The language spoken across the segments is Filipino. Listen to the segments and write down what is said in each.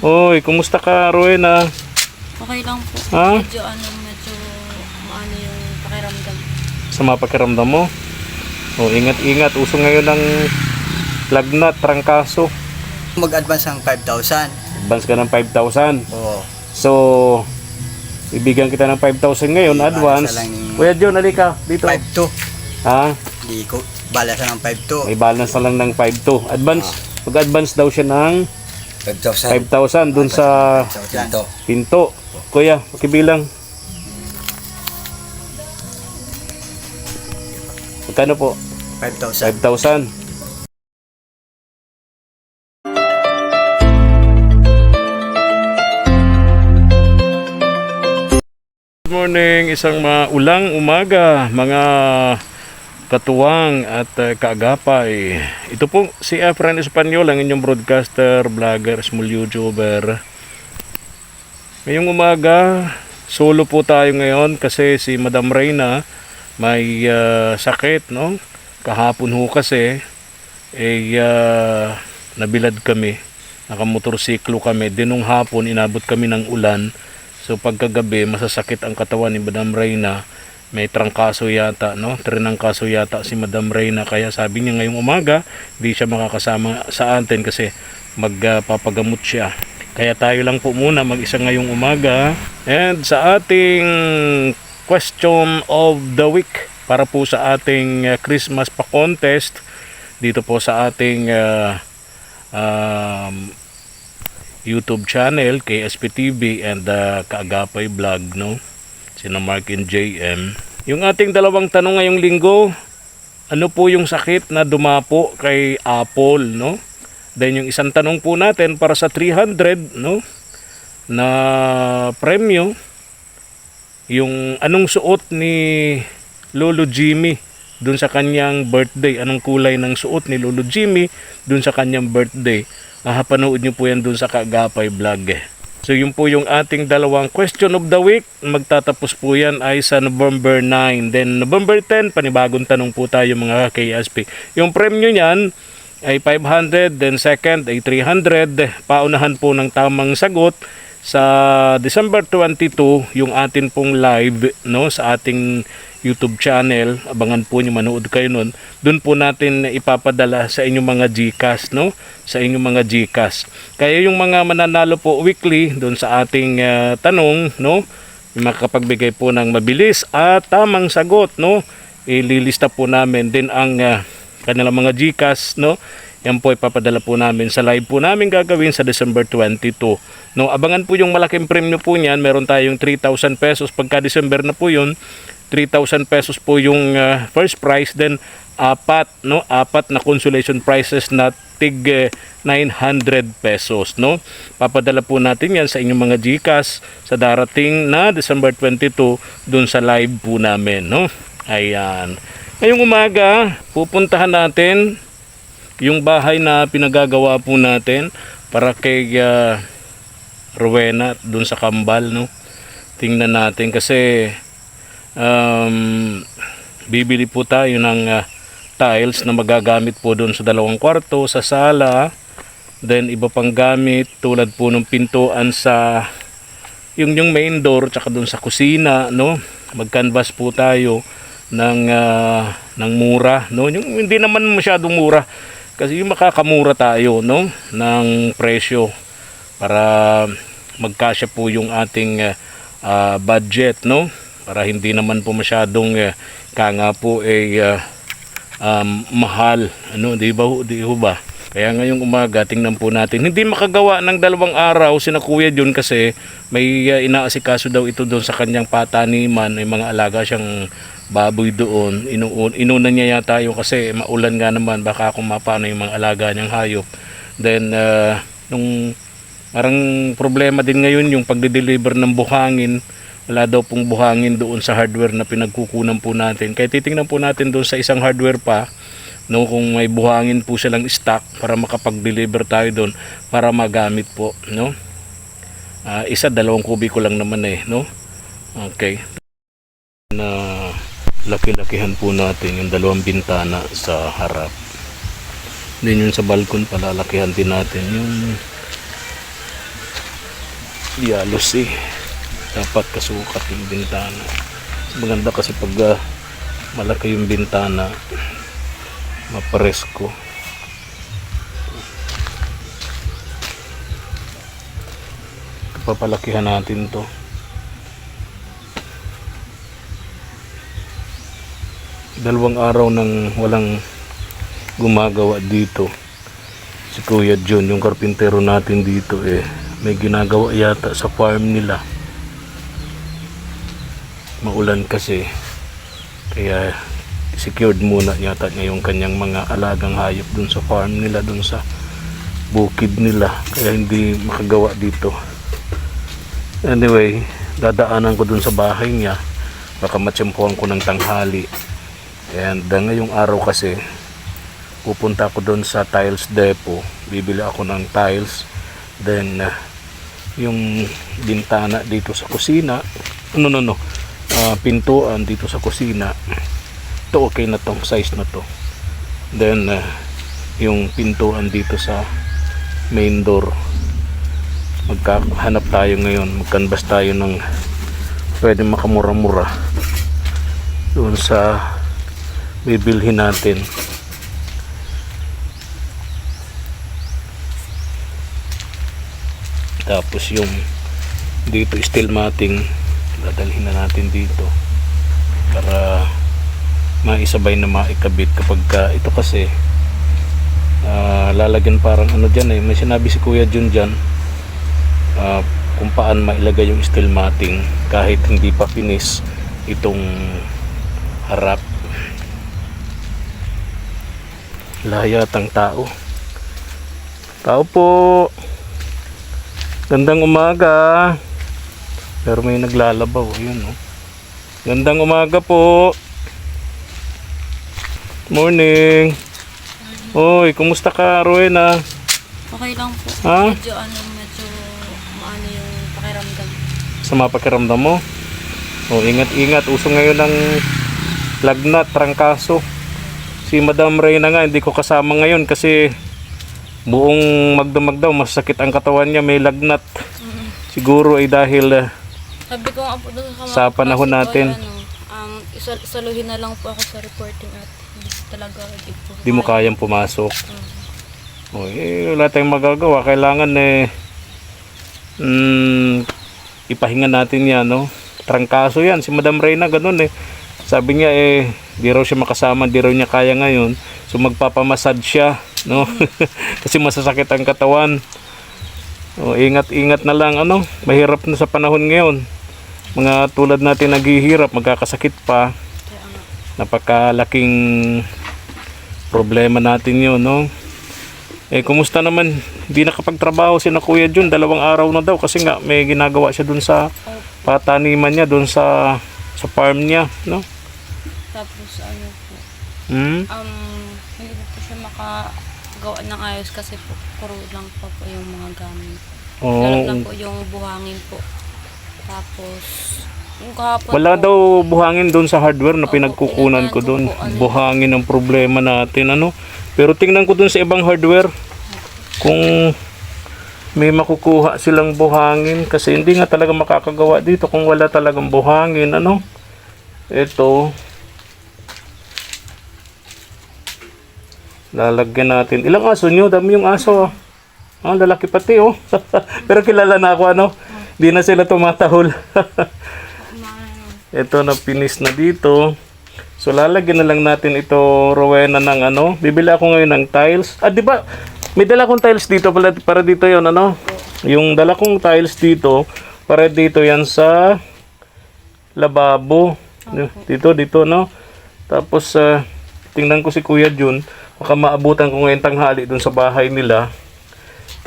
Oy, kumusta ka, Rowena? Okay lang po. Ha? Medyo maano yung pakiramdam. Sama pakiramdam mo? Oh, ingat-ingat. Uso ngayon ng lagnat, trangkaso. Mag-advance ng 5,000. Advance ka ng 5,000. Oo. So, ibigyan kita ng 5,000 ngayon, Di, advance. balasa lang yung Kuya John, halika dito. 5,200. Ha? Hindi ko. Balasa ng 5,200. May balance na lang ng 5,200. Advance. Pag-advance daw siya ng 5,000. 5,000 dun sa Ito. pinto. Kuya, pakibilang. Magkano po? 5,000. 5,000. Good morning, isang maulang umaga, mga katuwang at kaagapay. Ito po si Efren Espanyol, ang inyong broadcaster, vlogger, small YouTuber. Ngayong umaga, solo po tayo ngayon kasi si Madam Reyna may sakit, no? Kahapon ho kasi nabilad kami, nakamotorsiklo kami, dinong hapon inabot kami ng ulan. So pagkagabi masasakit ang katawan ni Madam Reyna, may trangkaso yata, no? Trinangkaso yata si Madam Reyna, kaya sabi niya ngayong umaga hindi siya makakasama sa atin kasi magpapagamot siya. Kaya tayo lang po muna mag-isa ngayong umaga. And sa ating question of the week, para po sa ating Christmas pa-contest dito po sa ating YouTube channel, KSPTV and Kaagapay Vlog, no? Sina Mark and JM. Yung ating dalawang tanong ngayong linggo, ano po yung sakit na dumapo kay Apple, no? Then yung isang tanong po natin para sa 300, no, na premyo, yung anong suot ni Lolo Jimmy dun sa kanyang birthday, anong kulay ng suot ni Lolo Jimmy dun sa kanyang birthday. Panood nyo po yan dun sa Kaagapay Vlog. So yun po yung ating dalawang question of the week. Magtatapos po yan ay sa November 9. Then November 10, panibagong tanong po tayo mga KSP. Yung premyo niyan ay 500, then second ay 300. Paunahan po ng tamang sagot sa December 22 yung atin pong live, no, sa ating YouTube channel. Abangan po niyo, manood kayo nun. Doon po natin ipapadala sa inyong mga GCash, no? Sa inyong mga GCash. Kaya yung mga mananalo po weekly doon sa ating tanong, no, makapagbigay po ng mabilis at tamang sagot, no, ililista po namin din ang kanilang mga GCash, no. Yan po ipapadala po namin sa live po namin gagawin sa December 22. No, abangan po yung malaking premyo po niyan. Meron tayong 3,000 pesos pagka December na po yun. 3,000 pesos po yung first prize, then apat na consolation prizes na tig 900 pesos, no. Papadala po natin yan sa inyong mga GCash sa darating na December 22 dun sa live po namin, no. Ayan. Ngayong umaga, pupuntahan natin yung bahay na pinagagawa po natin para kay Rowena dun sa Kambal, no. Tingnan natin kasi bibili po tayo ng tiles na magagamit po doon sa dalawang kwarto, sa sala, then iba pang gamit tulad po ng pintuan sa yung main door, tsaka doon sa kusina, no. Mag-canvas po tayo ng mura, no, yung hindi naman masyadong mura kasi yung makakamura tayo, no, ng presyo para magkasya po yung ating budget, no, para hindi naman po masyadong kanga po mahal, ano, di ba? Kaya ngayong umaga tingnan po natin. Hindi makagawa ng 2 araw sina Kuya John kasi may inaasikaso daw ito doon sa kanyang pataniman, may mga alaga siyang baboy doon. Inuna niya yata yung kasi maulan nga naman, baka kung mapano yung mga alaga niyang hayop. Then nung parang problema din ngayon yung pagde-deliver ng buhangin. Wala daw pong buhangin doon sa hardware na pinagkukunan po natin. Kaya titingnan po natin doon sa isang hardware pa, no, kung may buhangin po silang stock para makapag-deliver tayo doon para magamit po, no. 1-2 kubiko lang naman no. Okay. Na laki-lakihan po natin yung 2 bintana sa harap. Then yun sa balkon palalakihan din natin yung yalos eh. Dapat kasukat yung bintana. Maganda kasi pag malaki yung bintana, mapresko. Papalakihan natin to. Dalawang araw nang walang gumagawa dito. Si Kuya John, yung karpintero natin dito may ginagawa yata sa farm nila. Maulan kasi, kaya secured muna yata niya yung kanyang mga alagang hayop dun sa farm nila, dun sa bukid nila, kaya hindi makagawa dito. Anyway, dadaanan ko dun sa bahay niya, baka matsimpuhan ko ng tanghali. And ngayong araw kasi pupunta ako doon sa tiles depot, bibili ako ng tiles, then yung bintana dito sa kusina, pintuan dito sa kusina, ito okay na tong size na to. Then yung pintuan dito sa main door, magkahanap tayo ngayon, magkanbas tayo ng pwede makamura-mura doon sa bibilhin natin. Tapos yung dito steel matting, dadalhin na natin dito para maisabay na maikabit kapag ito kasi lalagyan parang ano dyan may sinabi si Kuya Jun dyan kung paan mailagay yung steel matting kahit hindi pa finish itong harap. Lahayatang tao po. Gandang umaga. Pero may naglalabaw, ayun oh. Gandang umaga po. Morning. Oy, kumusta ka, Rowena? Okay lang po. Ha? Medyo maano yung pakiramdam. Sa pakiramdam mo? Oh, ingat-ingat. Uso ngayon ng lagnat, trangkaso. Si Madam Reyna nga, hindi ko kasama ngayon kasi buong magdamag daw, masakit ang katawan niya, may lagnat. Siguro ay dahil Sabi ko nga po doon sa panahon natin. Isaluhin na lang po ako sa reporting at hindi talaga Di mo kayang pumasok. O, wala tayong magagawa. Kailangan ipahinga natin yan, no? Trangkaso yan. Si Madam Reyna, ganun Sabi niya di raw siya makasama, di raw niya kaya ngayon. So magpapamasad siya, no? Kasi masasakit ang katawan. O, ingat-ingat na lang, mahirap na sa panahon ngayon. Mga tulad natin naghihirap, magkakasakit pa. Napakalaking problema natin yun, no? Kumusta naman? Hindi nakapagtrabaho si na Kuya Jun, 2 araw na daw kasi nga may ginagawa siya dun sa pataniman niya, dun sa farm niya, no? Tapos po. Hmm? Hindi po siya makagawa ng ayos kasi po puro lang po yung mga gamit. Oh, Lalo lang po yung buhangin po. Tapos yung kahapon wala po, daw buhangin doon sa hardware na pinagkukunan ko doon. pinagkukunan. Buhangin ang problema natin, Pero tingnan ko doon sa ibang hardware kung may makukuha silang buhangin kasi hindi nga talaga makakagawa dito kung wala talagang buhangin, Ito. Lalagyan natin. Ilang aso nyo? Dami yung aso. Lalaki pati, Pero kilala na ako, Di na sila tumatahol. Ito na finish na dito. So lalagyan na lang natin ito, Rowena, ng bibili ako ngayon ng tiles. Di ba? May dala kong tiles dito para dito 'yon, Yung dala kong tiles dito para dito 'yan sa lababo. Dito, no? Tapos tingnan ko si Kuya Jun, baka maabutan ko ngayon tanghali doon sa bahay nila.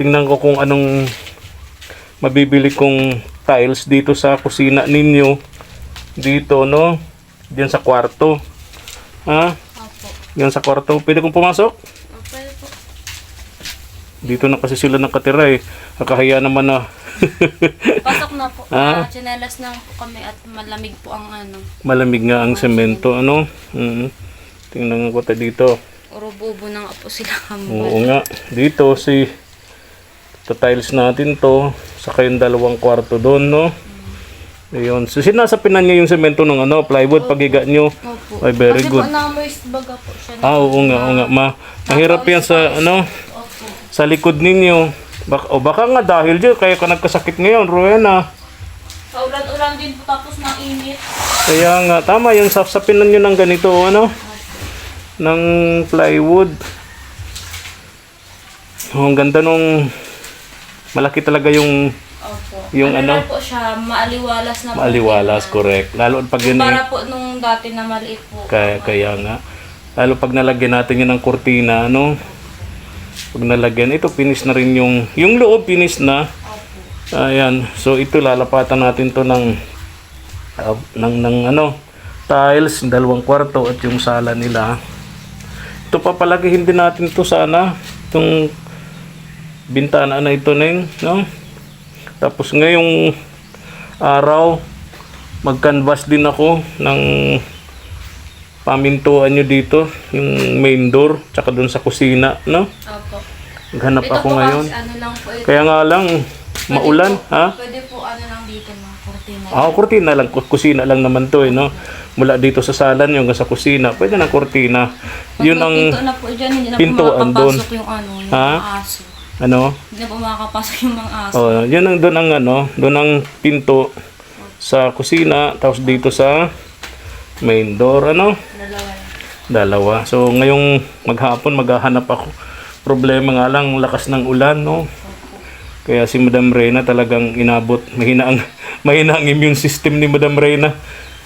Tingnan ko kung anong mabibili kong tiles dito sa kusina ninyo. Dito, no? Diyan sa kwarto. Ha? Opo. Diyan sa kwarto. Pwede kong pumasok? Pwede po. Dito na kasi sila nakatira Nakahiya naman na. Pasok na po. Ah? Tsinelas na po kami at malamig po ang Malamig nga ang semento, Tingnan ko dito. Urububo na nga po sila kami. Oo nga. Dito tiles natin to. Saka yung 2 kwarto doon, no? Ayun. So, sinasapinan niya yung semento ng ano, plywood, pagiga nyo. Opo. Ay, very Kasi good. po na-moist baga po siya. Oo nga. Mahirap yan sa, ano, Opo. sa likod ninyo. Baka nga dahil dyan, kaya ka nagkasakit ngayon, Rowena. Paulan-ulan din po tapos mainit. Kaya nga, tama yung sapinan nyo ng ganito, ano? Ng plywood. Oh, ang ganda nung malaki talaga yung Opo. Yung ano? lang po siya, maaliwalas na po. maaliwalas, correct. Lalo pag yun Para po nung dati na maliit po. kaya nga. Lalo pag nalagyan natin yun ng kurtina, ano? Pag nalagyan, ito finish na rin yung loob finish na. Opo. Ayan. So ito lalapatan natin to ng ano, tiles, 2 kwarto at yung sala nila. Ito papalagihin din natin to sana, itong bintana na ito Neng, no? Tapos ngayong araw mag-canvas din ako ng pamintuan nyo dito, yung main door, tsaka dun sa kusina, no? Opo. Maghanap Ito ako po ngayon. kasi ano lang po ito. Kaya nga lang, maulan, ha? Pwede po ano lang dito mga kurtina. Kurtina lang, kusina lang naman to, no? Mula dito sa salan yung sa kusina, pwede na kurtina. Pag Yun may ang pinto na po dyan, hindi na po pintuan doon. makakapasok yung ano, yung Ha? mga aso. ano? Hindi na po makakapasok yung mga aso. Yun ang doon ang ano, doon ang pinto sa kusina, tapos dito sa main door, ano? Dalawa. So ngayong maghapon maghahanap ako. Problema nga lang lakas ng ulan, no? Kaya si Madam Reyna talagang inabot. Mahina ang immune system ni Madam Reyna.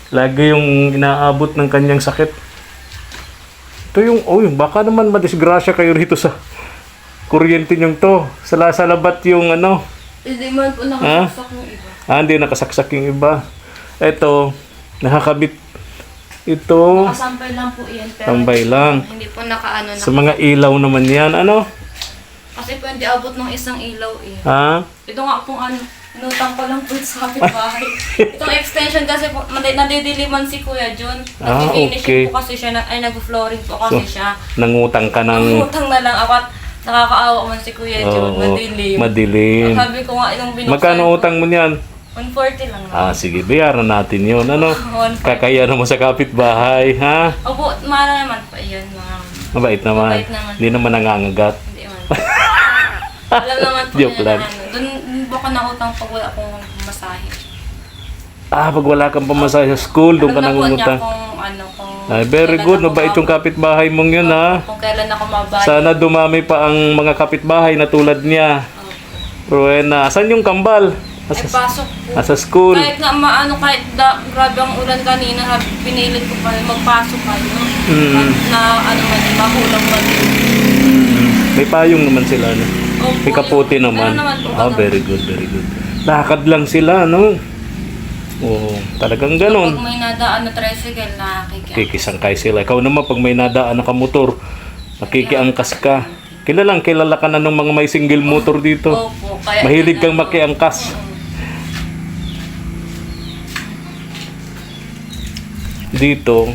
Lagi yung inaabot ng kanyang sakit. Ito yung baka naman madisgrasya kayo rito sa kuryente nyong to. Sa labat yung ano. Hindi man po nakakapasok yung iba. Hindi nakasaksak yung iba. Ito, nakakabit. Ito, Nakasampay lang po yan. Pero tambay lang. hindi po nakaano na. Sa mga ilaw naman yan, ano? Kasi po hindi abot ng isang ilaw eh. Ha? Ito nga pong ano, inutang ko lang po sa kapitbahay. Itong extension kasi po, nadidiliman si Kuya John. Okay. Nag-finishing po kasi siya, nag-flooring po kasi siya. Nangutang ka ng... Utang na lang ako at nakakaawa man si Kuya John, madilim. Madilim. Sabi ko nga, itong binuksan Magkano ko, utang mo niyan? 140 lang naman. Sige, bayaran natin yun. Ano? 140. Kakaya naman sa kapitbahay, ha? Opo, mahal naman po yun, ma'am. Mabait naman. Mabait naman. Hindi naman nangangagat. Hindi man. Alam naman po Joke nila lang. na ano. Doon po ko na utang pag wala akong masahe. Pag wala kang pamasahe sa school, doon ka Alam na po niya nangungutang. kung ano, kung... Ay, very kailan good. ako Mabait yung kapitbahay mong yun, ha? Kung kailan ako mabayad. Sana dumami pa ang mga kapitbahay na tulad niya. Rowena, saan yung kambal? Ay, pasok po. Sa school. Kahit nga kahit grabe ang ulan kanina, pinilit ko pa magpasok kayo. Na ano man, makulang man. May payong naman sila, no? Opo, May kaputi yun. naman. Meron naman po, Very good, very good. Lakad lang sila, no? Oo, talagang Pag ganon. may nadaan na tricycle, nakakikita. Kikisangkay sila. Ikaw naman, pag may nadaan na kamotor, makikiangkas ka. Kilala ka na ng mga may single motor dito. Opo, kaya... Mahilig kang makiangkas. Dito,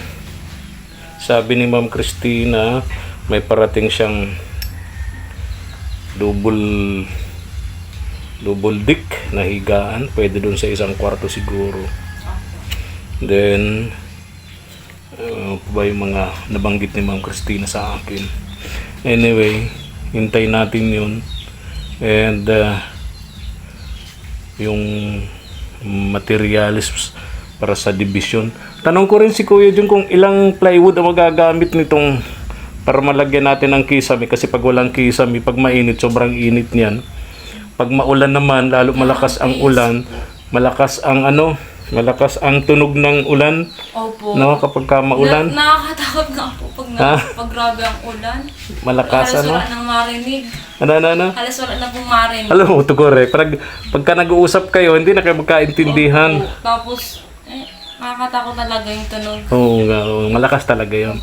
sabi ni Ma'am Christina, may parating siyang double deck na higaan. Pwede dun sa 1 kwarto siguro. Then, pa ba yung mga nabanggit ni Ma'am Christina sa akin. Anyway, hintay natin yun. And, yung materials para sa division. Tanong ko rin si Kuya Jun kung ilang plywood ang magagamit nitong para malagyan natin ng kisame. Kasi pag walang kisame, pag mainit, sobrang init niyan. Pag maulan naman, lalo malakas ang ulan, malakas ang tunog ng ulan. Opo. No, kapag ka maulan, Nakakatakot nga po pag grabe ang ulan. malakas Halos ano. wala nang marinig. Ano. Halos wala na pong marinig. Alam mo, to correct. Pagka nag-uusap kayo, hindi na kayo magkaintindihan. Opo. Tapos, nakakatakot talaga yung tunog. Oo nga, malakas talaga yun.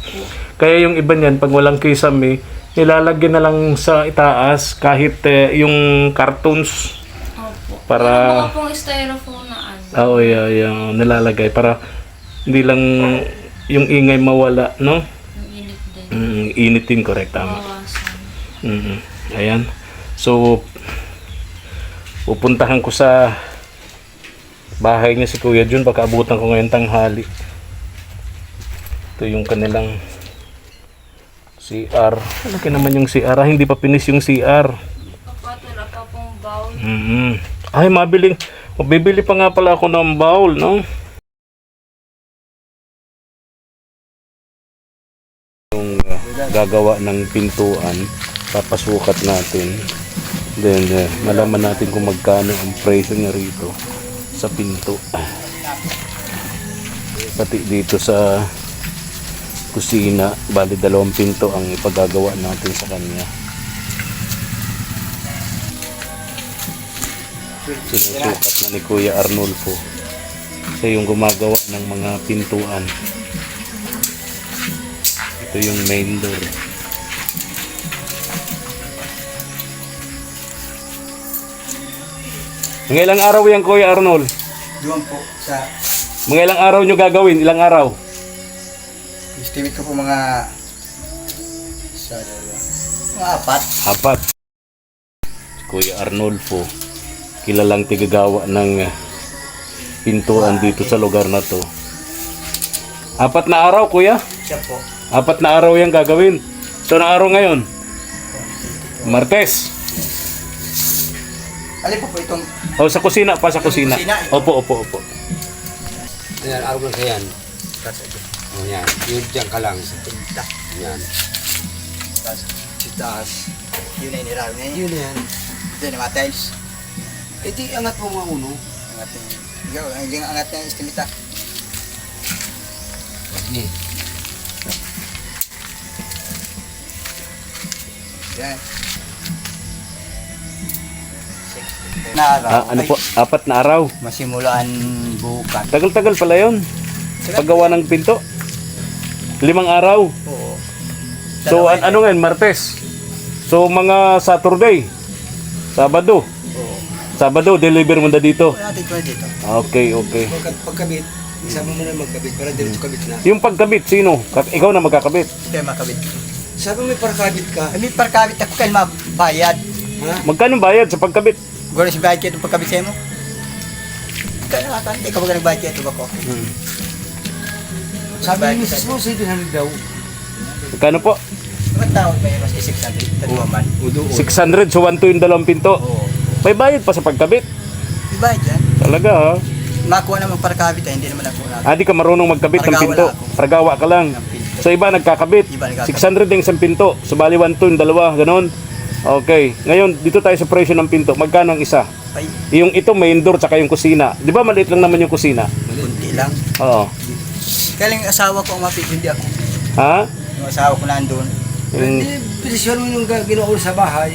Kaya yung iba niyan, pag walang kisame, nilalagyan na lang sa itaas kahit yung cartoons Opo. para... Mga pong styrofoam na ano. yung nilalagay para hindi lang yung ingay mawala, no? Yung init din. Init din, correct, tama. Bawasan. Ayan. So, Pupuntahan ko sa bahay niya si Kuya Jun, baka abutan ko ngayon tanghali. Ito yung kanilang CR. Malaki naman yung CR. Ah, hindi pa finish yung CR. Kapat, wala pa pong bowl. Ay, bibili pa nga pala ako ng bowl, no? Yung gagawa ng pintuan, papasukat natin. Then, malaman natin kung magkano ang presyo niya rito sa pinto. Pati dito sa kusina, bali 2 pinto ang ipagagawa natin sa kanya. Sinusukat na ni Kuya Arnulfo. Siya yung gumagawa ng mga pintuan. Ito yung main door. Mga ilang araw yan, Kuya Arnold? Doon po sa Mga ilang araw nyo gagawin? Ilang araw? estimate ko po mga 4. 4. Kuya Arnulfo, kilalang tigagawa ng pintuan dito sa lugar na to. 4 na araw, Kuya? Siya po. 4 na araw yan gagawin. So, na araw ngayon? Martes. Alin po itong O, sa kusina pa, sa kusina. Kusina, ito. Opo. Ayan, araw lang yan. O yan, yun dyan ka lang. tinta. Yan. Tapos Si taas. yun ay niraw na yun. Yun yan. Doon yung mga tiles. Eh di angat mo mga uno. Ang ating, yung angat na estimate. Ni. Yan. Na araw. Ano po? 4 na araw. Masimulaan bukas. Tagal-tagal pala yun. Paggawa ng pinto. 5 araw. Oo. So, ano ngayon? Martes. So, mga Saturday. Sabado. Oo. Sabado, deliver mo na dito. Wala natin ko dito. Okay. Pagkabit, isama mo na magkabit para diretso kabit na. Yung pagkabit, sino? Ikaw na magkakabit. Ito yung makabit. Sabi mo may parakabit ka. Ay, may parkabit ako kayo mabayad. Ha? Magkano bayad sa pagkabit? Gano'n si bayad kayo itong pagkabit sa'yo mo? Kaya nakakanta, ikaw ba nagbayad kayo ito ba ko? Sabi ni Mrs. mo, 700 daw. Magkano po? Mga tao may mas 600, dalawa man. 600, so 1 to yung 2 pinto. Oo. May bayad pa sa pagkabit. May bayad yan. Talaga ha? Makuha naman parkabit ay hindi naman ako natin. Di ka marunong magkabit ng Paragawa pinto. lang ako. Paragawa ka lang. Ng pinto. So iba nagkakabit. Iba nagkakabit. 600 yung isang pinto. So bali 1 to yung 2, ganon. Okay. Ngayon, dito tayo sa presyo ng pinto. Magkano ang isa? Ay, Yung ito, main door, tsaka yung kusina. Di ba maliit lang naman yung kusina? kunti lang. Oo. Kaya lang yung asawa ko ang mapit, hindi ako. Ha? Yung asawa ko nandun. Yung, Hindi, presyon mo yung ginawa ko sa bahay.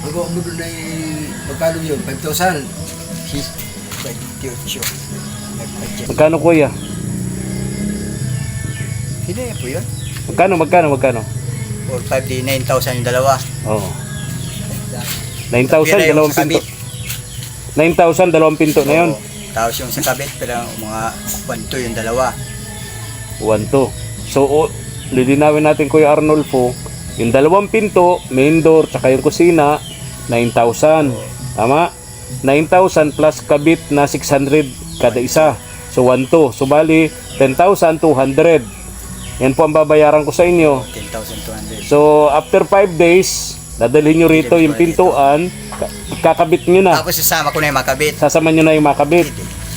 Magawa mo doon ay magkano yun? 5,000. His 28. Nag-budget. magkano kuya? Hindi po yun. Magkano? 4, 5, di 9,000 yung dalawa. Oo. 9,000, Pira yung dalawang sa pinto. kabit. 9,000, dalawang pinto na yun. Oo. Tapos yung sa kabit, pero mga 1, 2 yung dalawa. 1 to. So, lilinawin natin Kuya Arnulfo, yung dalawang pinto, main door, tsaka yung kusina, 9,000. Tama? 9,000 plus kabit na 600 kada isa. So, 1 to. So, bali, 10,200. Yan po ang babayaran ko sa inyo. 10,200. So, after 5 days, dadalhin nyo rito yung pintuan, kakabit nyo na. Tapos sasama ko na yung makabit. Sasama nyo na yung makabit.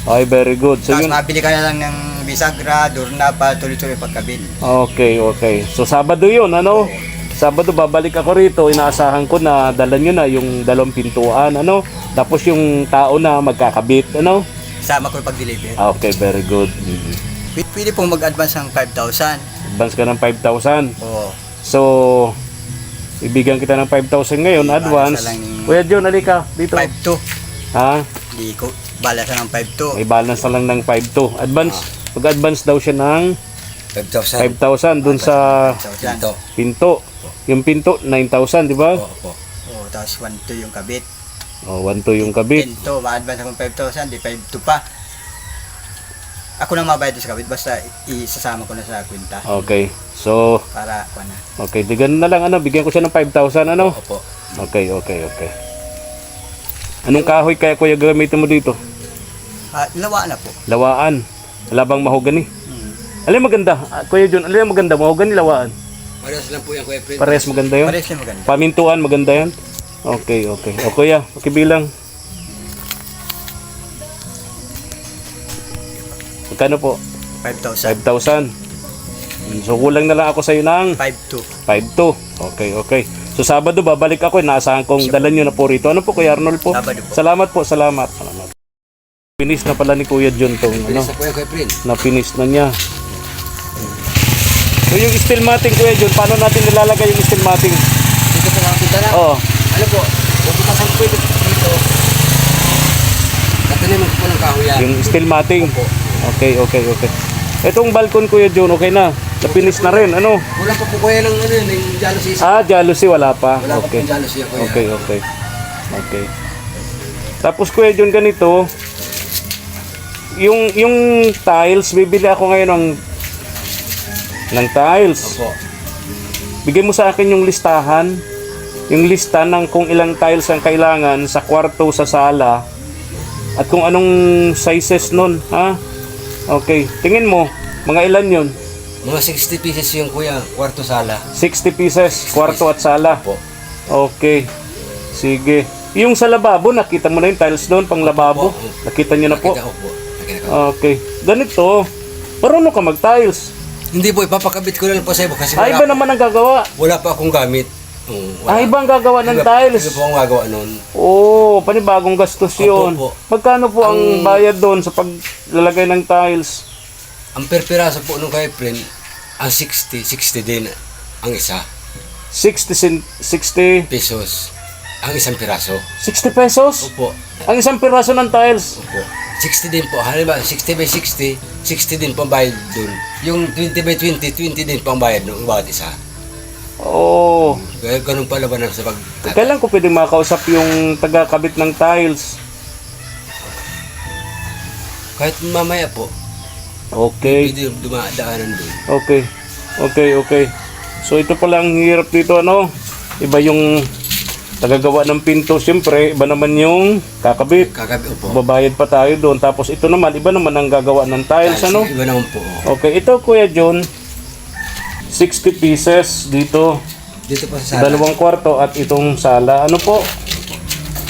Okay, very good. So, Tapos yun. mabili ka na lang ng bisagra, dornapa, tuloy-tuloy pagkabit. Okay. So, Sabado yun, ano? Sabado, babalik ako rito. Inaasahan ko na dala nyo na yung 2 pintuan, ano? Tapos yung tao na magkakabit, ano? Sama ko yung pag-deliver. Okay, very good. Pwede pong mag-advance ng 5,000. Advance ka ng 5,000. Oo. So, ibigyan kita ng 5,000 ngayon, advance. Balance na lang yung- Kuya John, halika dito. 5,2. Ha? Di ko, balasa ng 5,2. May balance na lang ng 5,2. Advance. Mag-advance daw siya ng 5,000. 5,000 dun sa 5,000. Ito. pinto. Yung pinto, 9,000, di ba? Opo. Oo, tapos 1,2 yung kabit. Oh, 1,2 yung kabit. 10,2, ma-advance akong 5,000, di 5,2 pa. Ako na mabayad sa kabit, basta isasama ko na sa kwenta. Okay. So, Para, ako na. okay. Di ganun na lang, ano? Bigyan ko siya ng 5,000, ano? Opo. Okay. Anong kahoy kaya kuya gamitin mo dito? Lawa na po. Lawaan. Wala bang mahogani? Hmm. Alin maganda? Kuya John, alin maganda? Mahogani, lawaan. Parehas lang po yan, Kuya Fred. Parehas maganda yun? Pares na maganda. Pamintuan, maganda yan? Okay, okay. O kuya, pakibilang. Magkano po? 5,000. 5,000. So kulang na lang ako sa iyo ng 5,200. 5,200. Okay, okay. So Sabado babalik ako, inaasahan kong dalan nyo na po rito. Ano po Kuya Arnold po? Sabado po. Salamat po, salamat. Salamat. Finish na pala ni Kuya John tong ano, Bilis na po yan, Kuya Fred. na-finish na niya. So yung steel matting Kuya John, paano natin nilalagay yung steel matting? Dito po nakapita na. Oh, Ano po, pupuntasan po dito. Katanim mo po ng kahoy yan. yung steel matting. Opo. Okay, okay, okay. Etong balkon Kuya John, okay na. Na-finish na rin, ano? Wala pa po kuya ng ano yun, yung jealousy. Jealousy wala pa. Wala pa Okay. po jealousy kuya. Okay, okay. Okay. Tapos Kuya John, ganito, yung tiles, bibili ako ngayon ng tiles. Opo. Bigay mo sa akin yung listahan, yung lista ng kung ilang tiles ang kailangan sa kwarto, sa sala, at kung anong sizes nun, ha? Okay, tingin mo, mga ilan yun? Mga 60 pieces yung kuya, kwarto sala. 60 pieces, kwarto at sala. Opo. Okay, sige. Yung sa lababo, nakita mo na yung tiles doon, pang lababo. Opo. Nakita nyo na po. Nakita ko po. Nakita ko. Okay, ganito, marunong ka mag-tiles. Hindi po, ipapakabit ko lang po sa iba kasi Ay, iba naman ang gagawa. wala pa akong gamit. Ay, iba ang gagawa ng tiles. Iba po ang gagawa nun. Oo, panibagong gastos yun. Opo, opo. Magkano po ang bayad doon sa paglalagay ng tiles? Ang per piraso po nung kay friend, ang 60 din ang isa. 60 Pesos ang isang piraso. 60 pesos? Opo. Ang isang piraso ng tiles. Opo. 60 din po. Halimbawa, 60 by 60, 60 din po ang bayad dun. Yung 20 by 20, 20 din po ang bayad ng bawat isa. Oo. Kaya ganun pala ba na sa pag... Kailan ko pwedeng makausap yung taga-kabit ng tiles? Kahit mamaya po, Okay. pwede dumadaanan dun. Okay. Okay, okay. So ito pala ang hirap dito, ano? Iba yung tagagawa ng pinto, siyempre. Iba naman yung kakabit. Kakabi po. Babayad pa tayo doon. Tapos ito naman, iba naman ang gagawa ng tiles, ano? Iba naman po. Okay, ito Kuya John, 60 pieces dito. Dito po sa sala. Dalawang kwarto at itong sala. Ano po?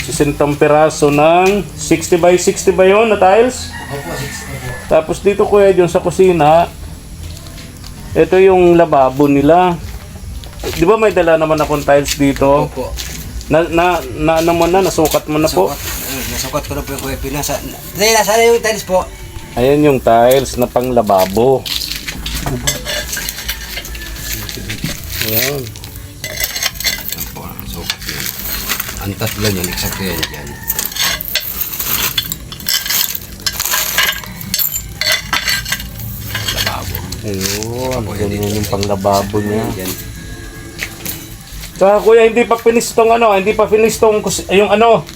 60 piraso ng 60 by 60 ba yun na tiles? Opo, 60 po. Tapos dito Kuya John sa kusina, ito yung lababo nila. Di ba may dala naman akong tiles dito? Opo. Ano mo na, nasukat mo na po? Nasukat ko na po yung kuya Pinasa. Dahil nasa na yung tiles po. Ayan yung tiles na pang lababo. Ayan. Yan po, nasukat yun. Ang tatlo yun, exact yan dyan. Lababo. Ayun, ganyan yung pang lababo niya. Yan. Saka Kuya, hindi pa finish tong ano, hindi pa finish tong yung ano,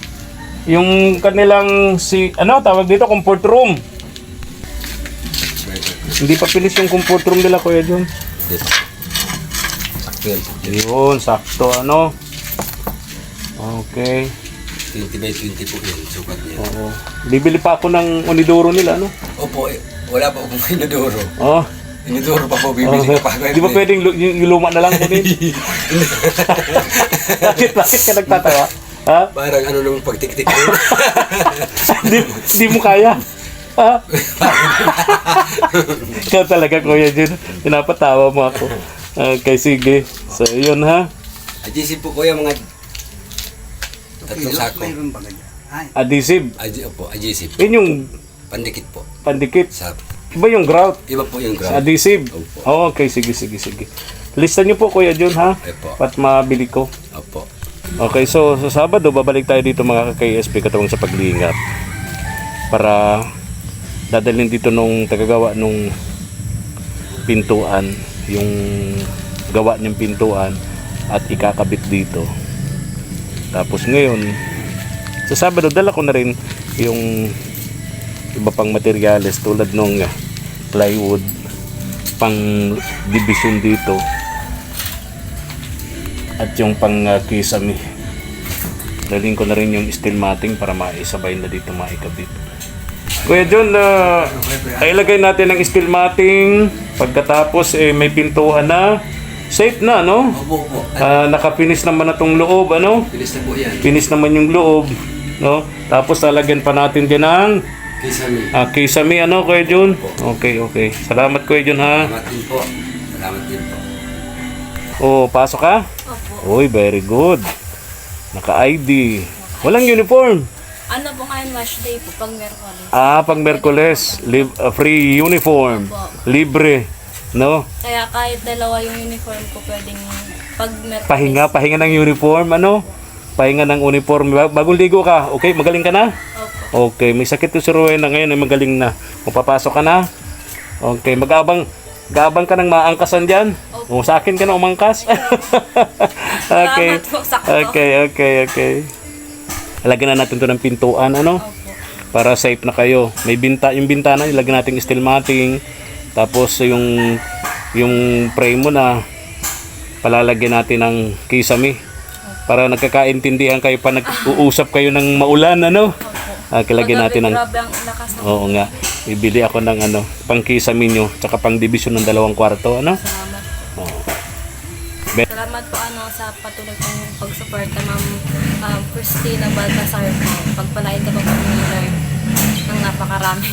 yung kanilang tawag dito, comfort room. Hindi pa finish yung comfort room nila Kuya John. Dito. Sakto yan. Yun, sakto ano. Okay. 20 by 20 po yun. Sukat niya. Oo. Bibili pa ako ng unidoro nila, no? Opo, wala pa akong inodoro. Oh. Inodoro pa po, bibili ko pa. Di ba pwedeng yung luma na lang kunin? Bakit ka nagtatawa? Ha? Parang ano naman pagtik-tik ko. Di mo kaya? Ha? Ikaw talaga Kuya Jun. Pinapatawa mo ako. Okay, sige. So, yun ha. Adhesive po kuya mga tatlong sako. Mayroon ba ganyan? Ay, Adhesive. Opo, adhesive. Yun yung Pandikit po. pandikit. Sa, Iba yung grout. iba po yung ground. Adhesive. Opo. Oh, okay, sige. Lista niyo po Kuya Jun ha. Opo. Pat mabili ko. Opo. Okay, so sa Sabado, babalik tayo dito mga ka-KSP katawang sa paglingap para dadalhin dito nung tagagawa nung pintuan, yung gawa niyang pintuan at ikakabit dito. Tapos ngayon, sa Sabado, dala ko na rin yung iba pang materyales tulad nung plywood, pang division dito at yung pang kisame Dalhin ko na rin yung steel matting para maisabay na dito maikabit. Kuya John, ilagay natin ang steel matting. Pagkatapos may pintuan na. Safe na, no? Opo, opo. Nakapinis naman na tong loob, ano? Bilis na po yan. Pinis naman yung loob, no? Tapos lalagyan pa natin din ng Kisame. kisame, ano, Kuya John? Okay, okay. Salamat, Kuya John, ha? Salamat din po. Salamat din po. Oh, pasok ka? Opo. Oy, very good. Naka-ID. Walang uniform. Ano po ngayon, wash day po, pag Merkulis. Pag Merkules, free uniform. Libre, no? Kaya kahit dalawa yung uniform ko, pwedeng pag Merkulis. Pahinga ng uniform, ano? Pahinga ng uniform. Bagong ligo ka, okay? Magaling ka na? Opo. Okay, may sakit to si Rowena ngayon ay magaling na. Kung papasok ka na, okay, mag-abang ka ng maangkasan dyan. O, sa akin ka na umangkas. Okay. Salamat po, sakto. Okay. Lagyan na natin to ng pintuan, ano? Opo. Para safe na kayo. May yung bintana, ilagyan natin steel matting. Tapos yung frame mo na palalagyan natin ng kisame. Para nagkakaintindihan kayo pa nag-uusap kayo ng maulan, ano? Lagyan natin ng... Grabe ang lakas ng... Oo nga. Bibili ako ng pang kisame nyo, tsaka pang division ng 2 kwarto, ano? Salamat po. Oo. Salamat po sa patuloy kong pagsuporta, Ma'am Christina Baltasar po. Pagpalain ka po po ni Lord ng napakarami.